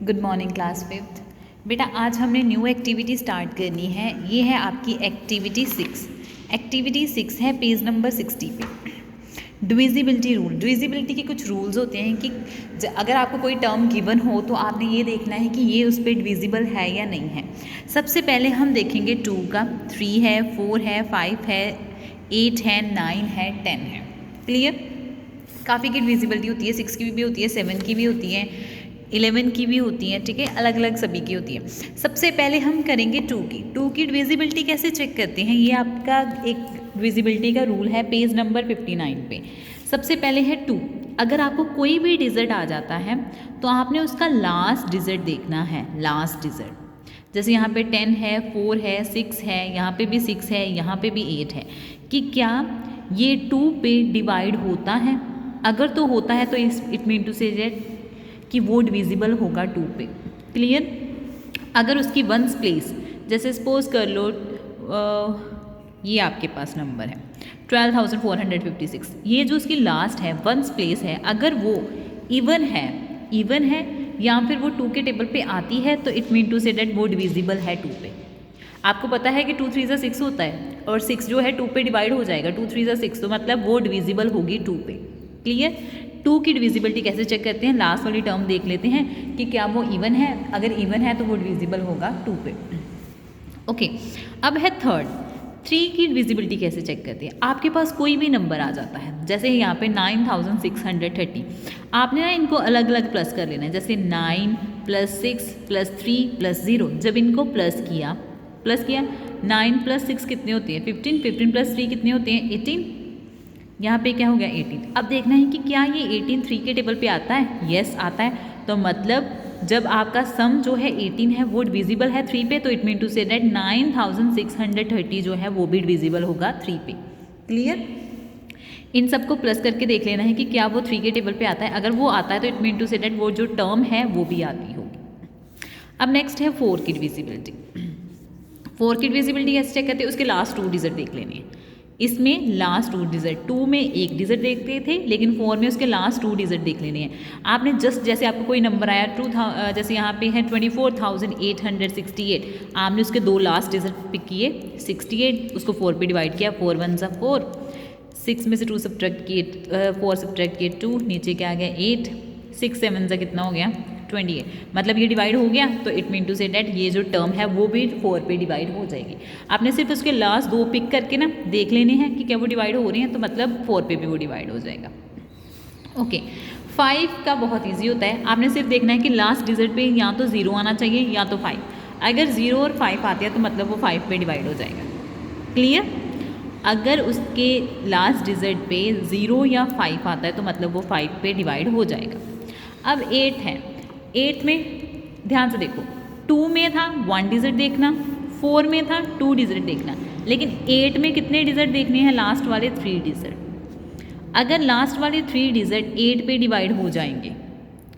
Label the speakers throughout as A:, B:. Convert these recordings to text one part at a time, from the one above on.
A: Good morning class fifth. बेटा आज हमने न्यू एक्टिविटी स्टार्ट करनी है। ये है आपकी एक्टिविटी 6। एक्टिविटी 6 है पेज नंबर 60 पे। Divisibility rule. डिविजिबिलिटी के कुछ रूल्स होते हैं कि अगर आपको कोई टर्म गिवन हो तो आपने ये देखना है कि ये उस पर डिविजिबल है या नहीं है। सबसे पहले हम देखेंगे 2 का, 3 है, 4 है, 5 है, 8 है, 9 है, 10 है। क्लियर? काफ़ी की डिविजिबिलिटी होती है, 6 की भी होती है, 7 की भी होती है, 11 की भी होती है। ठीक है, अलग अलग सभी की होती है। सबसे पहले हम करेंगे 2 की। 2 की डिविजिबिलिटी कैसे चेक करते हैं, ये आपका एक डिविजिबिलिटी का रूल है पेज नंबर 59 पे। सबसे पहले है 2। अगर आपको कोई भी डिजिट आ जाता है तो आपने उसका लास्ट डिजिट देखना है। लास्ट डिजिट जैसे यहाँ पे 10 है, 4 है, 6 है, यहाँ पे भी 6 है, यहाँ पे भी 8 है, कि क्या ये 2 पे डिवाइड होता है। अगर तो होता है तो it mean to say that कि वो डिविजिबल होगा 2 पे। क्लियर? अगर उसकी वंस प्लेस, जैसे सपोज कर लो ये आपके पास नंबर है 12,456, ये जो उसकी लास्ट है वंस प्लेस है, अगर वो इवन है या फिर वो 2 के टेबल पे आती है तो इट मीन टू से डेट वो डिविजिबल है 2 पे। आपको पता है कि 2 3 6 होता है और 6 जो है 2 पे डिवाइड हो जाएगा, 2 3 6, तो मतलब वो डिविजिबल होगी 2 पे। क्लियर? 2 की डिविजिबिलिटी कैसे चेक करते हैं, लास्ट वाली टर्म देख लेते हैं कि क्या वो इवन है। अगर इवन है तो वो डिविजिबल होगा 2 पे। ओके, अब है 3 की डिविजिबिलिटी कैसे चेक करते हैं। आपके पास कोई भी नंबर आ जाता है, जैसे यहाँ पे 9,630, आपने ना इनको अलग अलग प्लस कर लेना है। जैसे 9 + 6 + 3 + 0, जब इनको प्लस किया 9 + 6 कितने होते हैं 15, 15 + 3 कितने होते हैं 18, यहाँ पे क्या हो गया 18। अब देखना है कि क्या ये 18 3 के टेबल पे आता है। यस आता है, तो मतलब जब आपका सम जो है 18 है वो डिविजिबल है 3 पे, तो it mean to say that 9,630 जो है वो भी डिविजिबल होगा 3 पे। क्लियर? इन सबको प्लस करके देख लेना है कि क्या वो 3 के टेबल पे आता है। अगर वो आता है तो it mean to say that वो जो टर्म है वो भी आती होगी। अब नेक्स्ट है 4 की डिविजिबिलिटी। 4 की डिविजिबिलिटी कैसे चेक करते हैं, उसके लास्ट 2 डिजिट देख लेने हैं। इसमें लास्ट 2 डिजिट, 2 में एक डिजिट देखते थे लेकिन 4 में उसके लास्ट 2 डिजिट देख लेने हैं। आपने जस्ट जैसे आपको कोई नंबर आया जैसे यहाँ पे है 24,868, आपने उसके 2 लास्ट डिजिट पिक किए 68, उसको 4 पे डिवाइड किया, 4 1 ज़ा 4, 6 में से 2 सब्ट्रैक्ट किए, 4 सब्ट्रैक्ट किए 2, नीचे क्या आ गया 8, 6 7 ज़ा कितना हो गया 28, मतलब ये डिवाइड हो गया, तो इट मीन टू से डेट ये जो टर्म है वो भी 4 पे डिवाइड हो जाएगी। आपने सिर्फ उसके लास्ट 2 पिक करके ना देख लेने हैं कि क्या वो डिवाइड हो रही हैं, तो मतलब 4 पे भी वो डिवाइड हो जाएगा। ओके, 5 का बहुत ईजी होता है। आपने सिर्फ देखना है कि लास्ट डिजिट पे या तो 0 आना चाहिए या तो 5। अगर 0 और 5 आते हैं तो मतलब वो 5 पे डिवाइड हो जाएगा। क्लियर? अगर उसके लास्ट डिजिट पे 0 या 5 आता है तो मतलब वो 5 पे डिवाइड हो जाएगा। अब 8 है। 8 में ध्यान से देखो, 2 में था 1 डिजिट देखना, 4 में था 2 डिजिट देखना, लेकिन 8 में कितने डिजिट देखने हैं, लास्ट वाले 3 डिजिट। अगर लास्ट वाले 3 डिजिट 8 पे डिवाइड हो जाएंगे,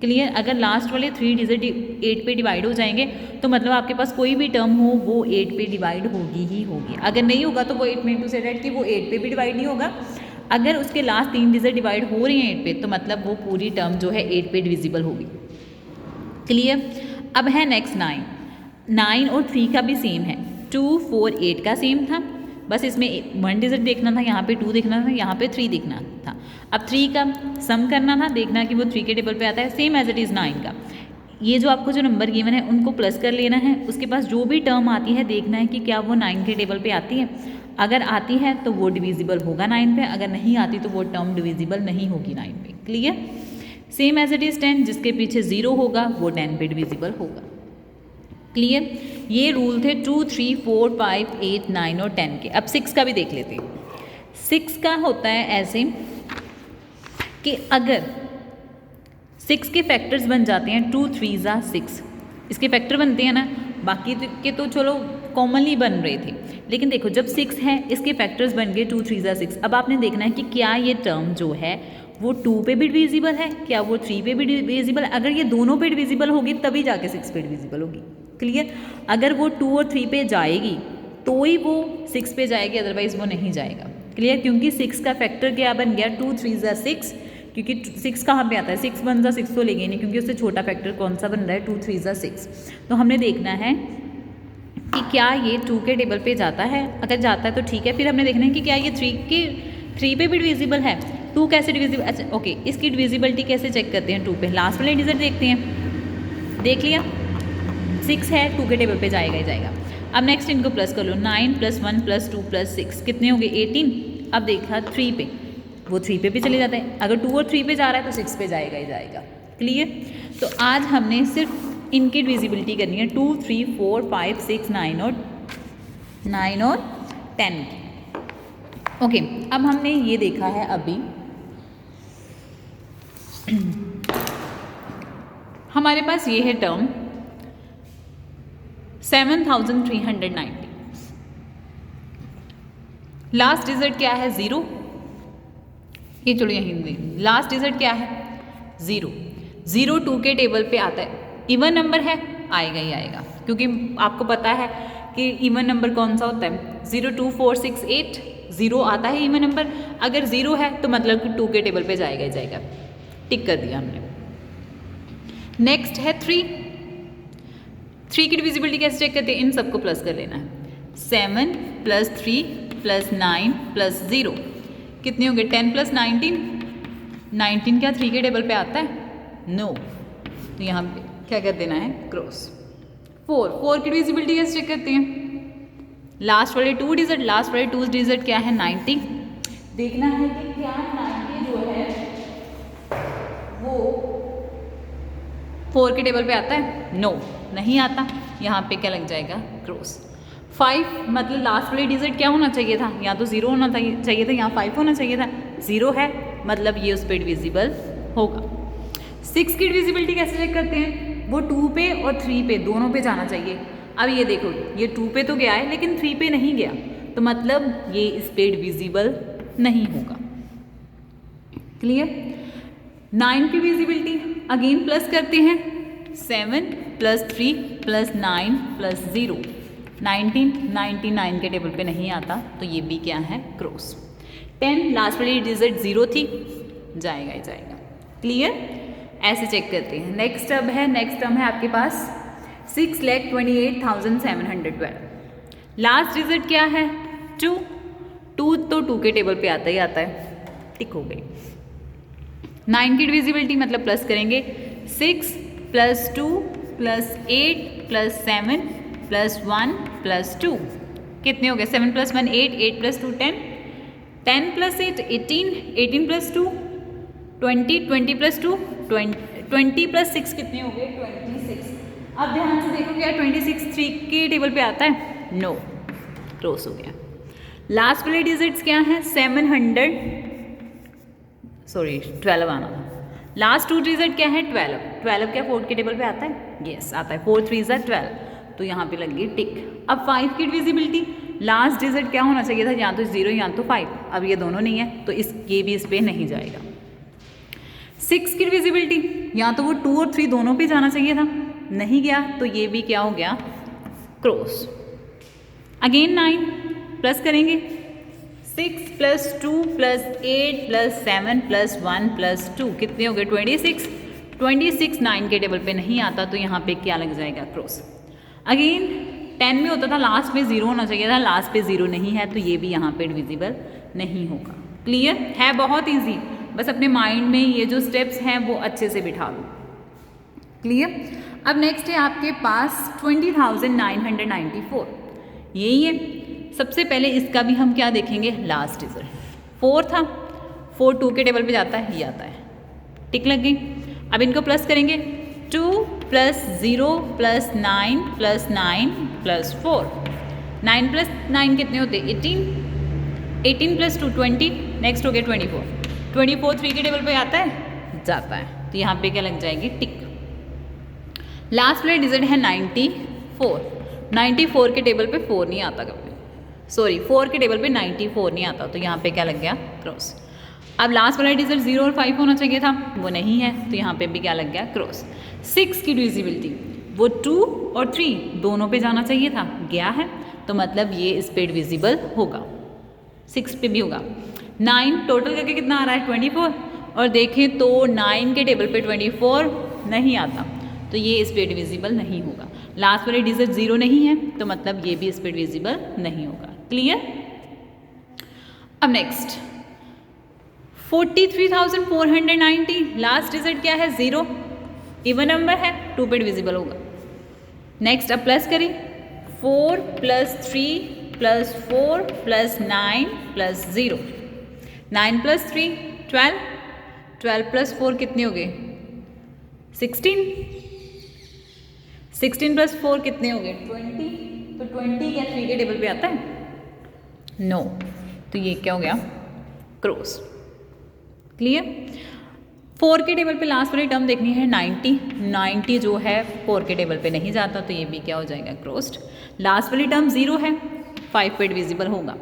A: क्लियर? अगर लास्ट वाले 3 डिजिट 8 पे डिवाइड हो जाएंगे तो मतलब आपके पास कोई भी टर्म हो वो 8 पे डिवाइड होगी ही होगी। अगर नहीं होगा तो वो it mean to say that कि वो 8 पे भी डिवाइड नहीं होगा। अगर उसके लास्ट 3 डिजिट डिवाइड हो रही हैं 8 पे तो मतलब वो पूरी टर्म जो है 8 पे डिविजिबल होगी। क्लियर? अब है नेक्स्ट 9 और 3 का भी सेम है। 2 4 8 का सेम था, बस इसमें 1 डिजिट देखना था, यहाँ पे 2 देखना था, यहाँ पे 3 देखना था। अब 3 का सम करना था, देखना कि वो 3 के टेबल पे आता है, सेम एज इट इज़ 9 का। ये जो आपको जो नंबर गिवन है उनको प्लस कर लेना है, उसके पास जो भी टर्म आती है देखना है कि क्या वो 9 के टेबल पे आती है। अगर आती है तो वो डिविजिबल होगा 9 पे, अगर नहीं आती तो वो टर्म डिविजिबल नहीं होगी 9 पे। Clear? Same as it is 10, जिसके पीछे 0 होगा वो 10 पे डिविजिबल होगा। क्लियर? ये रूल थे 2 3 4 5 8 9 और 10 के। अब 6 का भी देख लेते हैं। 6 का होता है ऐसे कि अगर 6 के फैक्टर्स बन जाते हैं 2 3 ज़ा 6, इसके फैक्टर बनते हैं ना, बाकी के तो चलो कॉमनली बन रहे थे, लेकिन देखो जब 6 है इसके फैक्टर्स बन गए 2 3 ज़ा 6। अब आपने देखना है कि क्या ये टर्म जो है वो 2 पे भी डिविजिबल है, क्या वो 3 पे भी डिविजिबल है। अगर ये दोनों पे डिविजिबल होगी तभी जाके 6 पे डिविजिबल होगी। क्लियर? अगर वो 2 और 3 पे जाएगी तो ही वो 6 पे जाएगी, अदरवाइज वो नहीं जाएगा। क्लियर? क्योंकि 6 का फैक्टर क्या बन गया 2 3 ज़ा 6, क्योंकि 6 कहाँ पे आता है, 6 1 जा 6 तो लेंगे नहीं, क्योंकि उससे छोटा फैक्टर कौन सा बन रहा है, 2 3 जा 6। तो हमने देखना है कि क्या ये 2 के टेबल पे जाता है, अगर जाता है तो ठीक है, फिर हमने देखना है कि क्या ये 3 पे भी डिविजिबल है। 2 कैसे डिविजिबल, अच्छा ओके, इसकी डिविजिबिलिटी कैसे चेक करते हैं, 2 पे लास्ट वाले डिजिट देखते हैं। देख लिया 6 है, 2 के टेबल पे जाएगा ही जाएगा। अब नेक्स्ट इनको प्लस कर लो, 9 + 1 + 2 + 6 कितने हो गए 18। अब देखा 3 पे, वो 3 पे भी चले जाते हैं, अगर 2 और 3 पे जा रहा है तो 6 पे जाएगा ही जाएगा। क्लियर। तो आज हमने सिर्फ इनकी डिविजिबिलिटी करनी है 2 3 4 5 6 9 और 10 की। ओके, अब हमने ये देखा है अभी हमारे पास ये है टर्म 7390। लास्ट डिजिट क्या है 0, ये चलो यहीं लास्ट डिजिट क्या है 0। 0 2 के टेबल पे आता है, इवन नंबर है, आएगा ही आएगा, क्योंकि आपको पता है कि इवन नंबर कौन सा होता है, 0 2 4 6 8, 0 आता है इवन नंबर। अगर 0 है तो मतलब कि 2 के टेबल पे जाएगा ही जाएगा, टिक कर दिया हमने। नेक्स्ट है 3 की डिविजिबिलिटी कैसे चेक करते हैं, इन सबको प्लस कर लेना है। 7 + 3 + 9 + 0 कितने होंगे 10 + 19। 19 क्या 3 के टेबल पे आता है, नो। तो यहाँ पे क्या कर देना है, क्रॉस। 4 की डिविजिबिलिटी कैसे चेक करते हैं, लास्ट वाले 2 डिजिट, लास्ट वाले 2 डिजिट क्या है 90। देखना है कि क्या 90 जो है वो 4 के टेबल पे आता है, नो नहीं आता। यहाँ पे क्या लग जाएगा, क्रॉस। 5 मतलब लास्ट वाली डिजिट क्या होना चाहिए था, या तो 0 होना चाहिए था, यहाँ 5 होना चाहिए था, 0 है मतलब ये उस पर डिविजिबल होगा। 6 की डिविजिबिलिटी कैसे चेक करते हैं, वो 2 पे और 3 पे दोनों पे जाना चाहिए। अब ये देखो ये 2 पे तो गया है लेकिन 3 पे नहीं गया, तो मतलब ये इस पे डिविजिबल नहीं होगा। क्लियर। 9 की डिविजिबिलिटी अगेन प्लस करते हैं, 7 + 3 + 9 + 0 19। 99 के टेबल पे नहीं आता, तो ये भी क्या है, क्रॉस। 10 लास्ट वाली डिजिट 0 थी, जाएगा ही जाएगा। क्लियर। ऐसे चेक करते हैं। नेक्स्ट टर्म है आपके पास 6,28,712। लास्ट डिजिट क्या है 2 तो 2 के टेबल पे आता ही आता है, टिक हो गई। 9 की डिविजिबिलिटी मतलब प्लस करेंगे, 6 + 2 + 8 + 7 + 1 + 2 कितने हो गए, 7 + 1 8, 8 + 2 10, 10 + 8 18, 18 + 2 20, 20 + 2 20 + 6 कितने हो गए 26। अब ध्यान से देखो क्या 26 3 के टेबल पे आता है, नो, क्रॉस हो गया। लास्ट वाले डिजिट्स क्या हैं 12 आना था। लास्ट 2 डिजिट क्या है 12, 12 क्या 4 के टेबल पे आता है, यस आता है, 4 3 = 12, तो यहाँ पे लग गई टिक। अब 5 की डिविजिबिलिटी लास्ट डिजिट क्या होना चाहिए था, या तो 0 या तो 5, अब ये दोनों नहीं है तो ये भी इस पे नहीं जाएगा। 6 की डिविजिबिलिटी या तो वो 2 और 3 दोनों पे जाना चाहिए था, नहीं गया, तो ये भी क्या हो गया, क्रॉस। अगेन 9 प्लस करेंगे, 6 + 2 + 8 + 7 + 1 + 2 कितने हो गए 26। 26 9 के टेबल पे नहीं आता, तो यहाँ पे क्या लग जाएगा, क्रॉस। अगेन 10 में होता था लास्ट पे 0 होना चाहिए था, लास्ट पे 0 नहीं है, तो ये भी यहाँ पे डिविजिबल नहीं होगा। क्लियर है, बहुत ईजी, बस अपने माइंड में ये जो स्टेप्स हैं वो अच्छे से बिठा लो। क्लियर। अब नेक्स्ट है आपके पास 20,994, यही है। सबसे पहले इसका भी हम क्या देखेंगे, लास्ट डिजिट 4 था, 4 2 के टेबल पे जाता है, ये आता है, टिक लग गई। अब इनको प्लस करेंगे, 2 + 0 + 9 + 9 + 4, 9 + 9 कितने होते 18, 18 + 2 20, नेक्स्ट हो गया 24, 24 3 के टेबल पे आता है, जाता है, तो यहाँ पे क्या लग जाएगी, टिक। लास्ट वाला डिजिट है 94, 94 के टेबल पे 4 नहीं आता कभी, 4 के टेबल पे 94 नहीं आता, तो यहाँ पे क्या लग गया, क्रॉस। अब लास्ट वाला डिजिट 0 और 5 होना चाहिए था, वो नहीं है, तो यहाँ पे भी क्या लग गया, क्रॉस। 6 की डिविजिबिलिटी वो 2 और 3 दोनों पे जाना चाहिए था, गया है, तो मतलब ये इस पे डिविजिबल होगा, 6 पे भी होगा। 9 टोटल करके कितना आ रहा है 24, और देखें तो 9 के टेबल पे 24 नहीं आता, तो ये इस पे डिविजिबल नहीं होगा। लास्ट वाले डिजिट 0 नहीं है, तो मतलब ये भी इस पे डिविजिबल नहीं होगा। क्लियर? अब नेक्स्ट 43,490, लास्ट डिजिट क्या है? 0, इवन नंबर है, 2 पे डिविजिबल होगा। नेक्स्ट अब प्लस करें, 4 + 3 + 4 + 9 + 0, 9 + 3 12, 12 + 4 कितने हो गए? 16, 16 + 4 कितने हो गए? 20, तो 20 क्या 3 के टेबल पे आता है? नो, तो ये क्या हो गया? क्रॉस। क्लियर? 4 के टेबल पे लास्ट वाली टर्म देखनी है 90, 90 जो है 4 के टेबल पे नहीं जाता, तो ये भी क्या हो जाएगा? क्रॉस्ड। लास्ट वाली टर्म 0 है, 5 पे डिविजिबल होगा।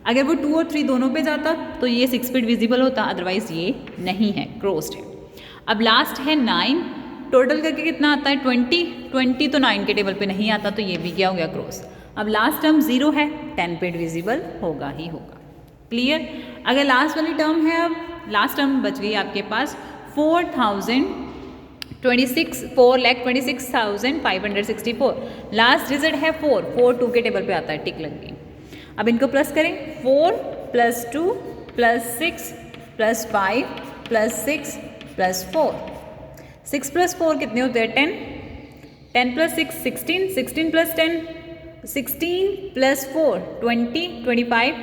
A: अगर वो 2 और 3 दोनों पे जाता तो ये 6 पे डिविजिबल होता, अदरवाइज ये नहीं है, क्रॉस्ड है। अब लास्ट है 9, टोटल करके कितना आता है? 20, 20 तो 9 के टेबल पे नहीं आता, तो ये भी क्या हो गया? क्रॉस। अब लास्ट टर्म 0 है, 10 पे डिविजिबल होगा ही होगा। क्लियर? अगर लास्ट वाली टर्म है, अब लास्ट टर्म बच गई आपके पास 4,26,564, लास्ट डिजिट है 4, 4 2 के टेबल पे आता है, टिक लग गई। अब इनको प्लस करें, 4 + 2 + 6 + 5 + 6 + 4, 6 + 4 कितने होते हैं? 10, 10 + 6 16, 16 + 10 16 + 4 20, 25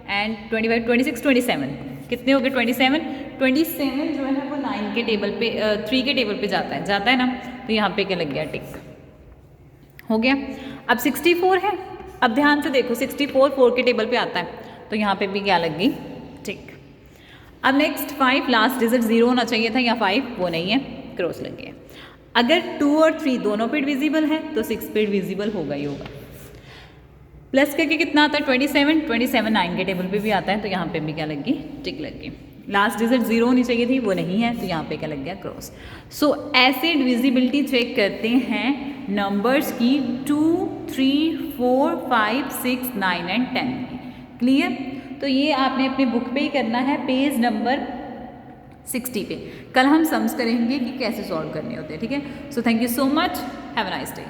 A: एंड 25 26 27, कितने हो गए? 27, 27 जो है वो 9 के टेबल पे 3 के टेबल पे जाता है ना, तो यहाँ पे क्या लग गया? टिक हो गया। अब 64 है, अब ध्यान से देखो 64 4 के टेबल पे आता है, तो यहाँ पे भी क्या लग गई? टिक। अब नेक्स्ट 5, लास्ट डिजिट 0 होना चाहिए था, या 5 वो नहीं है, क्रॉस लग गया। अगर 2 और 3 दोनों पे डिविजिबल है तो 6 पे डिविजिबल होगा ही होगा। प्लस करके कितना आता है? 27, 27 9 के टेबल पे भी आता है, तो यहाँ पे भी क्या लग गई? टिक लग गई। लास्ट डिजिट 0 होनी चाहिए थी, वो नहीं है, तो यहाँ पे क्या लग गया? क्रॉस। सो ऐसे डिविजिबिलिटी चेक करते हैं नंबर्स की 2, 3, 4, 5, 6, 9 एंड 10 की। क्लियर? तो ये आपने अपने बुक पे ही करना है, पेज नंबर 60 पे। कल हम सम्स करेंगे कि कैसे सॉल्व करने होते हैं। ठीक है? So thank you so much, have a nice day.